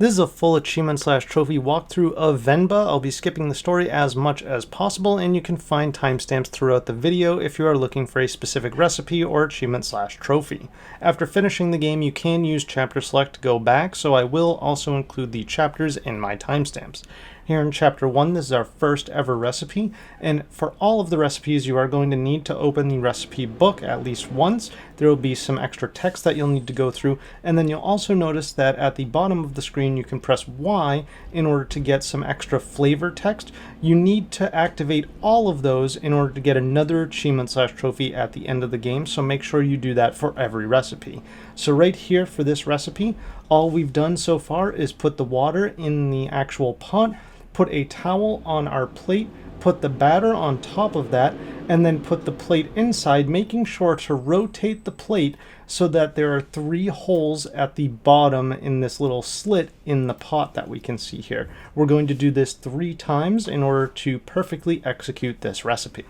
This is a full achievement/trophy walkthrough of Venba. I'll be skipping the story as much as possible, and you can find timestamps throughout the video if you are looking for a specific recipe or achievement/trophy. After finishing the game, you can use chapter select to go back, so I will also include the chapters in my timestamps. Here in chapter 1, this is our first ever recipe, and for all of the recipes you are going to need to open the recipe book at least once. There will be some extra text that you'll need to go through, and then you'll also notice that at the bottom of the screen you can press Y in order to get some extra flavor text. You need to activate all of those in order to get another achievement/trophy at the end of the game, so make sure you do that for every recipe. So right here for this recipe, all we've done so far is put the water in the actual pot, put a towel on our plate, put the batter on top of that, and then put the plate inside, making sure to rotate the plate so that there are 3 holes at the bottom in this little slit in the pot that we can see here. We're going to do this 3 times in order to perfectly execute this recipe.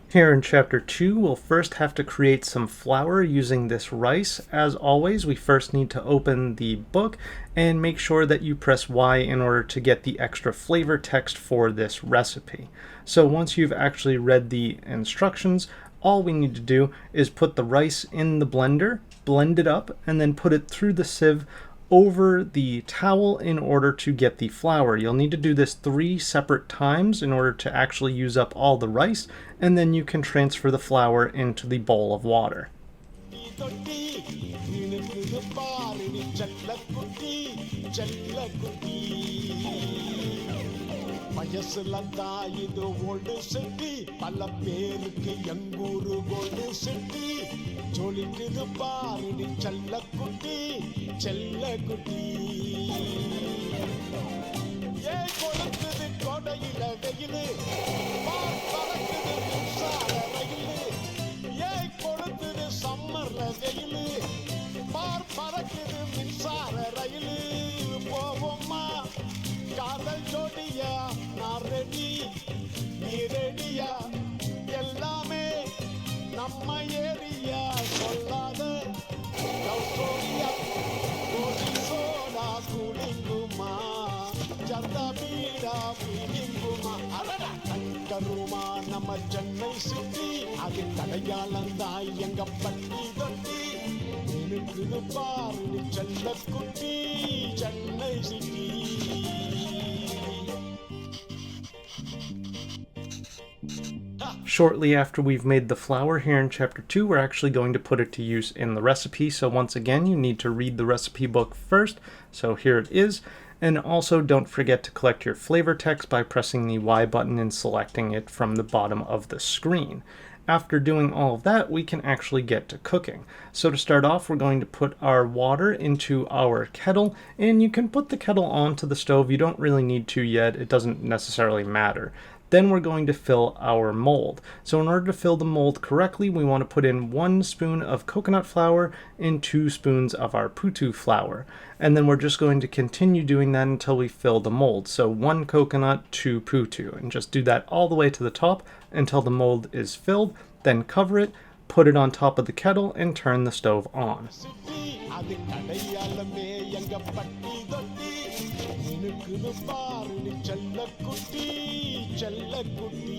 Here in chapter 2, we'll first have to create some flour using this rice. As always, we first need to open the book and make sure that you press Y in order to get the extra flavor text for this recipe. So once you've actually read the instructions, all we need to do is put the rice in the blender, blend it up, and then put it through the sieve over the towel in order to get the flour. You'll need to do this 3 separate times in order to actually use up all the rice, and then you can transfer the flour into the bowl of water. Shortly after we've made the flour here in chapter 2, we're actually going to put it to use in the recipe. So once again, you need to read the recipe book first. So here it is. And also don't forget to collect your flavor text by pressing the Y button and selecting it from the bottom of the screen. After doing all of that, we can actually get to cooking. So to start off, we're going to put our water into our kettle, and you can put the kettle onto the stove. You don't really need to yet. It doesn't necessarily matter. Then we're going to fill our mold. So in order to fill the mold correctly, we want to put in 1 spoon of coconut flour and 2 spoons of our Puttu flour. And then we're just going to continue doing that until we fill the mold. So 1 coconut, 2 Puttu, and just do that all the way to the top until the mold is filled. Then cover it, put it on top of the kettle, and turn the stove on. மினுக்குது பாரு நீ செல்லக்குட்டி செல்லக்குட்டி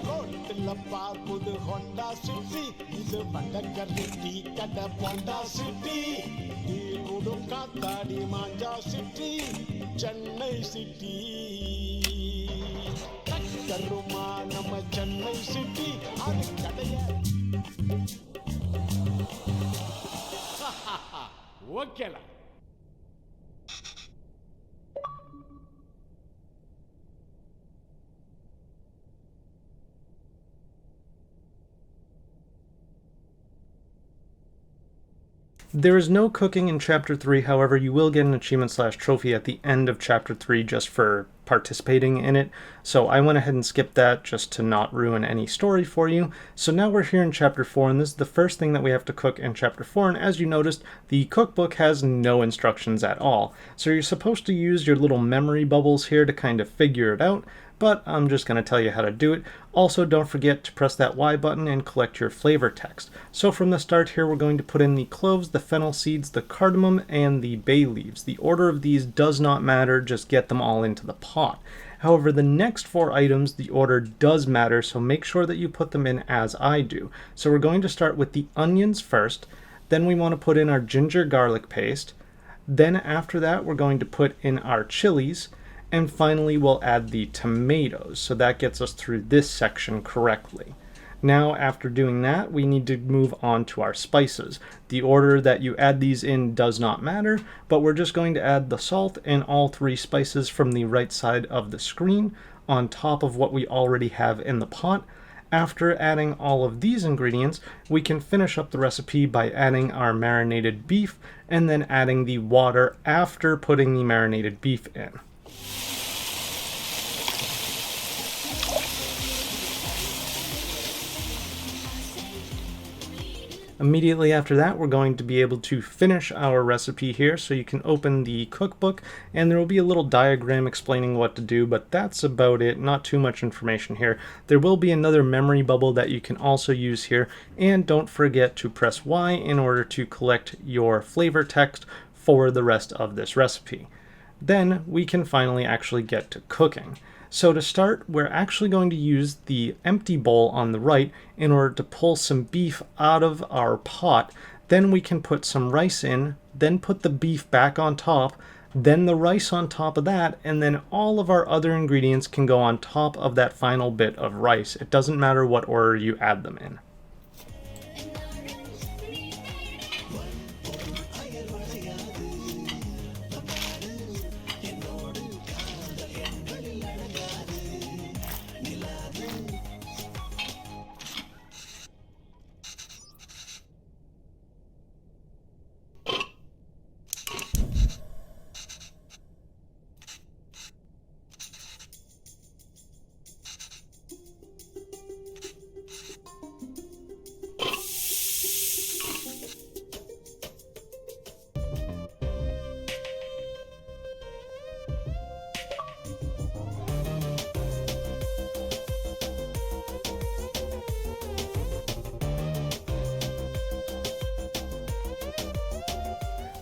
ரோட்டுல பார்க்குது Honda city இது vada curry tea கடை bonda city tea குடும் காத்தாடி மாஞ்சா city Chennai city டக்கருமா நம்ம Chennai city அது கிடையாது ஓகேல There is no cooking in Chapter 3, however, you will get an achievement/trophy at the end of Chapter 3 just for participating in it, so I went ahead and skipped that just to not ruin any story for you. So now we're here in Chapter 4, and this is the first thing that we have to cook in Chapter 4, and as you noticed, the cookbook has no instructions at all. So you're supposed to use your little memory bubbles here to kind of figure it out, but I'm just going to tell you how to do it. Also, don't forget to press that Y button and collect your flavor text. So from the start here, we're going to put in the cloves, the fennel seeds, the cardamom, and the bay leaves. The order of these does not matter, just get them all into the pot. However, the next 4 items, the order does matter, so make sure that you put them in as I do. So we're going to start with the onions first, then we want to put in our ginger garlic paste, then after that we're going to put in our chilies, and finally we'll add the tomatoes, so that gets us through this section correctly. Now after doing that, we need to move on to our spices. The order that you add these in does not matter, but we're just going to add the salt and all 3 spices from the right side of the screen on top of what we already have in the pot. After adding all of these ingredients, we can finish up the recipe by adding our marinated beef and then adding the water after putting the marinated beef in. Immediately after that, we're going to be able to finish our recipe here, so you can open the cookbook and there will be a little diagram explaining what to do, but that's about it. Not too much information here. There will be another memory bubble that you can also use here, and don't forget to press Y in order to collect your flavor text for the rest of this recipe. Then we can finally actually get to cooking. So to start, we're actually going to use the empty bowl on the right in order to pull some beef out of our pot. Then we can put some rice in, then put the beef back on top, then the rice on top of that, and then all of our other ingredients can go on top of that final bit of rice. It doesn't matter what order you add them in.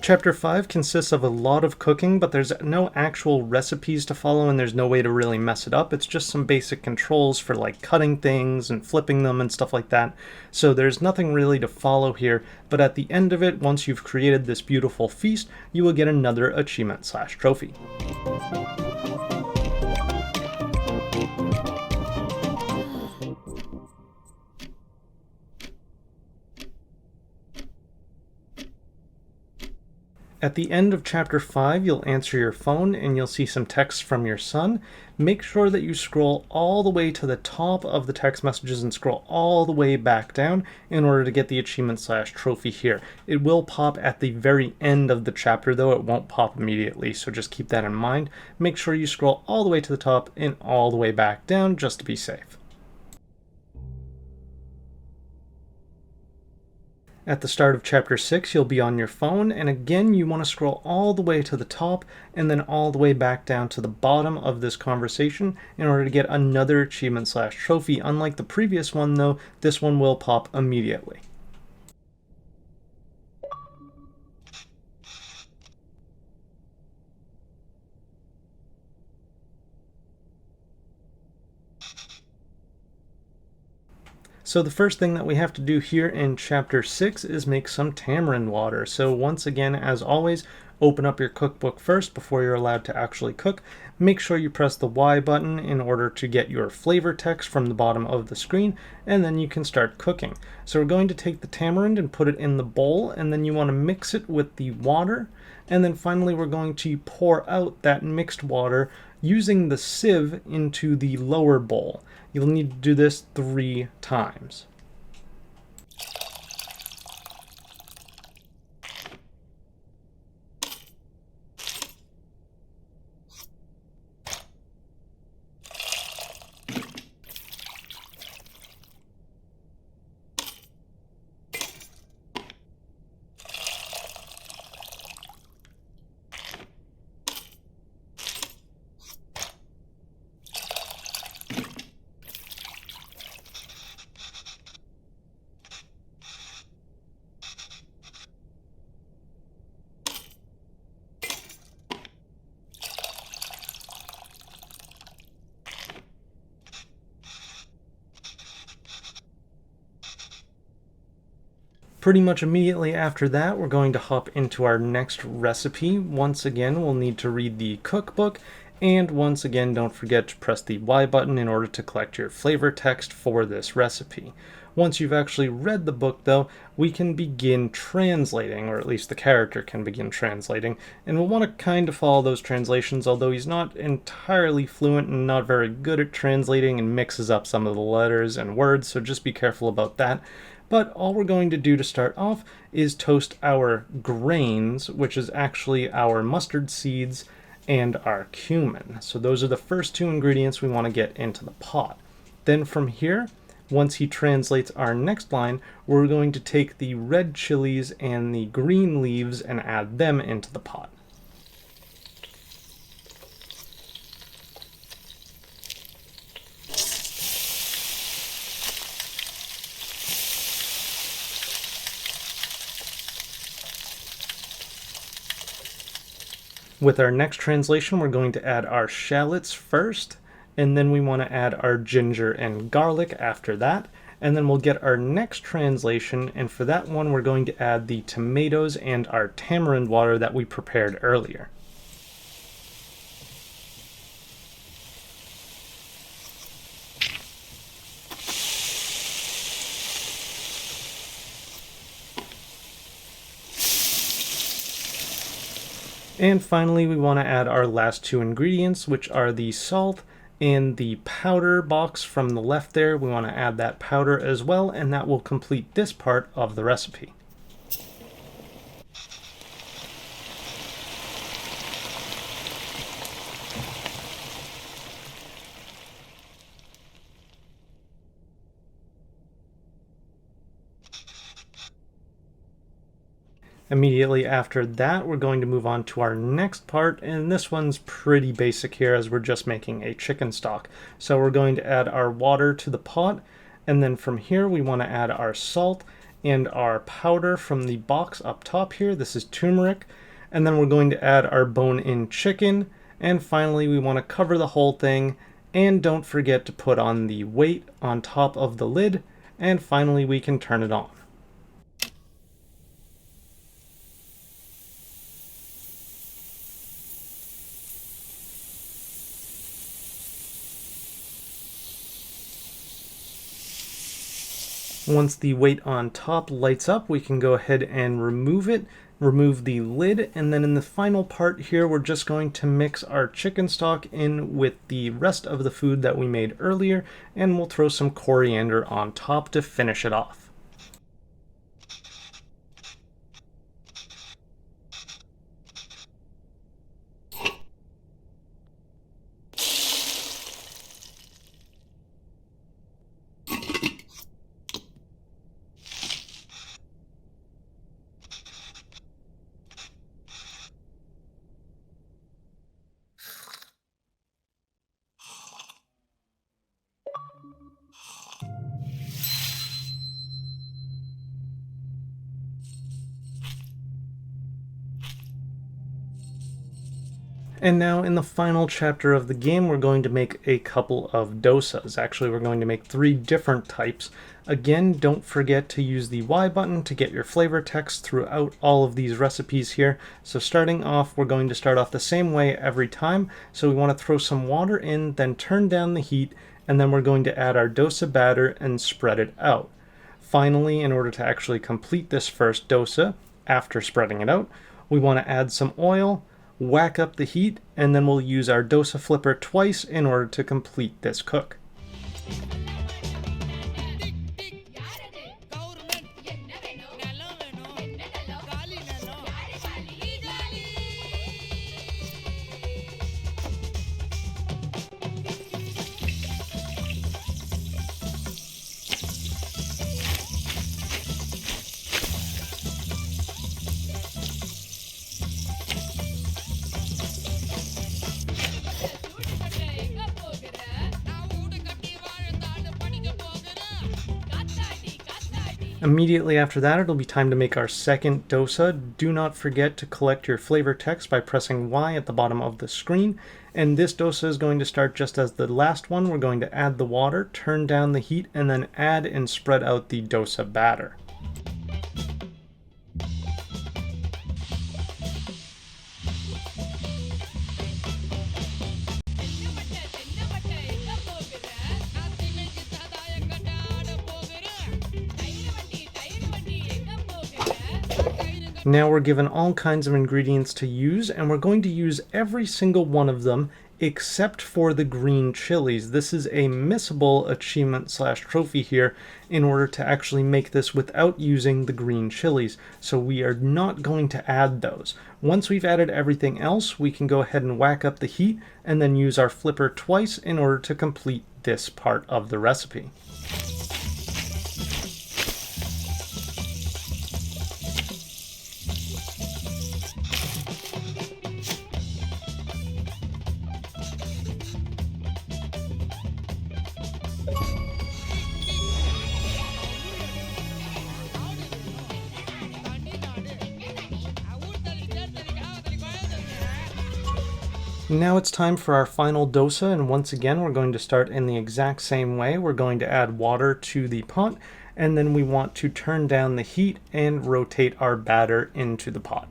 Chapter 5 consists of a lot of cooking, but there's no actual recipes to follow and there's no way to really mess it up. It's just some basic controls for like cutting things and flipping them and stuff like that. So there's nothing really to follow here, but at the end of it, once you've created this beautiful feast, you will get another achievement/trophy. At the end of Chapter 5, you'll answer your phone and you'll see some text from your son. Make sure that you scroll all the way to the top of the text messages and scroll all the way back down in order to get the achievement/trophy here. It will pop at the very end of the chapter though, it won't pop immediately, so just keep that in mind. Make sure you scroll all the way to the top and all the way back down just to be safe. At the start of Chapter 6, you'll be on your phone, and again, you want to scroll all the way to the top and then all the way back down to the bottom of this conversation in order to get another achievement/trophy. Unlike the previous one, though, this one will pop immediately. So the first thing that we have to do here in chapter 6 is make some tamarind water. So once again, as always, open up your cookbook first before you're allowed to actually cook. Make sure you press the Y button in order to get your flavor text from the bottom of the screen, and then you can start cooking. So we're going to take the tamarind and put it in the bowl, and then you want to mix it with the water, and then finally we're going to pour out that mixed water using the sieve into the lower bowl. You'll need to do this 3 times. Pretty much immediately after that, we're going to hop into our next recipe. Once again, we'll need to read the cookbook, and once again, don't forget to press the Y button in order to collect your flavor text for this recipe. Once you've actually read the book, though, we can begin translating, or at least the character can begin translating, and we'll want to kind of follow those translations, although he's not entirely fluent and not very good at translating and mixes up some of the letters and words, so just be careful about that. But all we're going to do to start off is toast our grains, which is actually our mustard seeds and our cumin. So those are the first 2 ingredients we want to get into the pot. Then from here, once he translates our next line, we're going to take the red chilies and the green leaves and add them into the pot. With our next translation, we're going to add our shallots first, and then we want to add our ginger and garlic after that, and then we'll get our next translation, and for that one we're going to add the tomatoes and our tamarind water that we prepared earlier. And finally, we want to add our last 2 ingredients, which are the salt and the powder box from the left there. We want to add that powder as well, and that will complete this part of the recipe. Immediately after that, we're going to move on to our next part, and this one's pretty basic here as we're just making a chicken stock. So we're going to add our water to the pot, and then from here we want to add our salt and our powder from the box up top here. This is turmeric, and then we're going to add our bone-in chicken, and finally we want to cover the whole thing, and don't forget to put on the weight on top of the lid, and finally we can turn it on. Once the weight on top lights up, we can go ahead and remove it, remove the lid, and then in the final part here, we're just going to mix our chicken stock in with the rest of the food that we made earlier, and we'll throw some coriander on top to finish it off. And now in the final chapter of the game, we're going to make a couple of dosas. Actually, we're going to make 3 different types. Again, don't forget to use the Y button to get your flavor text throughout all of these recipes here. So starting off, we're going to start off the same way every time. So we want to throw some water in, then turn down the heat, and then we're going to add our dosa batter and spread it out. Finally, in order to actually complete this first dosa, after spreading it out, we want to add some oil, whack up the heat, and then we'll use our dosa flipper twice in order to complete this cook. Immediately after that, it'll be time to make our second dosa. Do not forget to collect your flavor text by pressing Y at the bottom of the screen. And this dosa is going to start just as the last one. We're going to add the water, turn down the heat, and then add and spread out the dosa batter. Now we're given all kinds of ingredients to use, and we're going to use every single one of them except for the green chilies. This is a missable achievement / trophy here in order to actually make this without using the green chilies. So we are not going to add those. Once we've added everything else, we can go ahead and whack up the heat and then use our flipper twice in order to complete this part of the recipe. Now it's time for our final dosa, and once again we're going to start in the exact same way. We're going to add water to the pot, and then we want to turn down the heat and rotate our batter into the pot.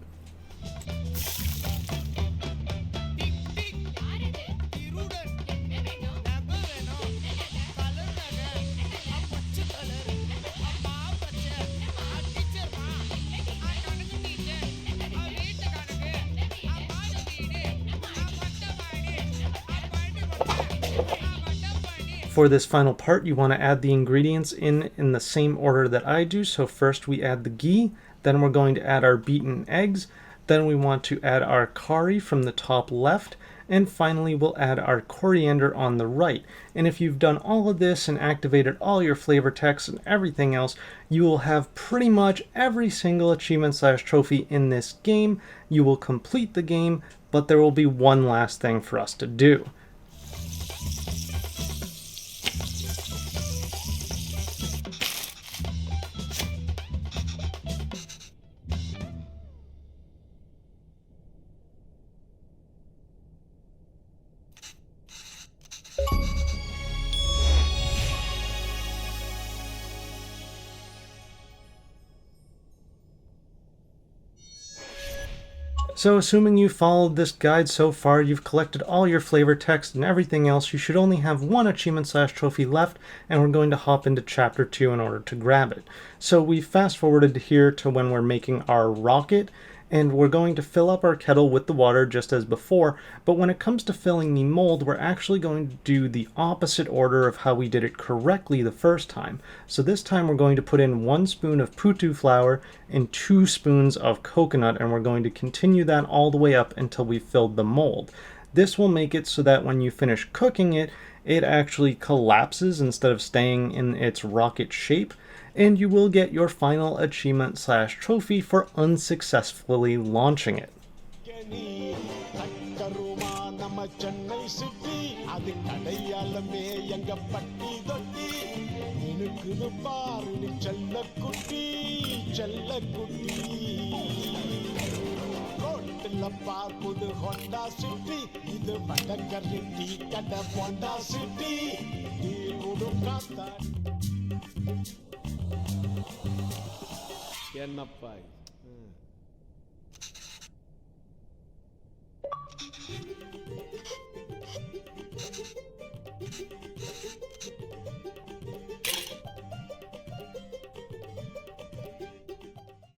For this final part, you want to add the ingredients in the same order that I do. So first we add the ghee, then we're going to add our beaten eggs, then we want to add our kari from the top left, and finally we'll add our coriander on the right. And if you've done all of this and activated all your flavor text and everything else, you will have pretty much every single achievement / trophy in this game. You will complete the game, but there will be one last thing for us to do. So assuming you followed this guide so far, you've collected all your flavor text and everything else, you should only have one achievement / trophy left, and we're going to hop into chapter 2 in order to grab it. So we fast forwarded here to when we're making our rocket, and we're going to fill up our kettle with the water just as before, but when it comes to filling the mold, we're actually going to do the opposite order of how we did it correctly the first time. So this time we're going to put in 1 spoon of Puttu flour and 2 spoons of coconut, and we're going to continue that all the way up until we've filled the mold. This will make it so that when you finish cooking it, it actually collapses instead of staying in its rocket shape, and you will get your final achievement / trophy for unsuccessfully launching it. மேல பார்ப்புது Honda city இது vada curry tea கடை Honda city தீவுடும் காத்தாடி என்னப்பா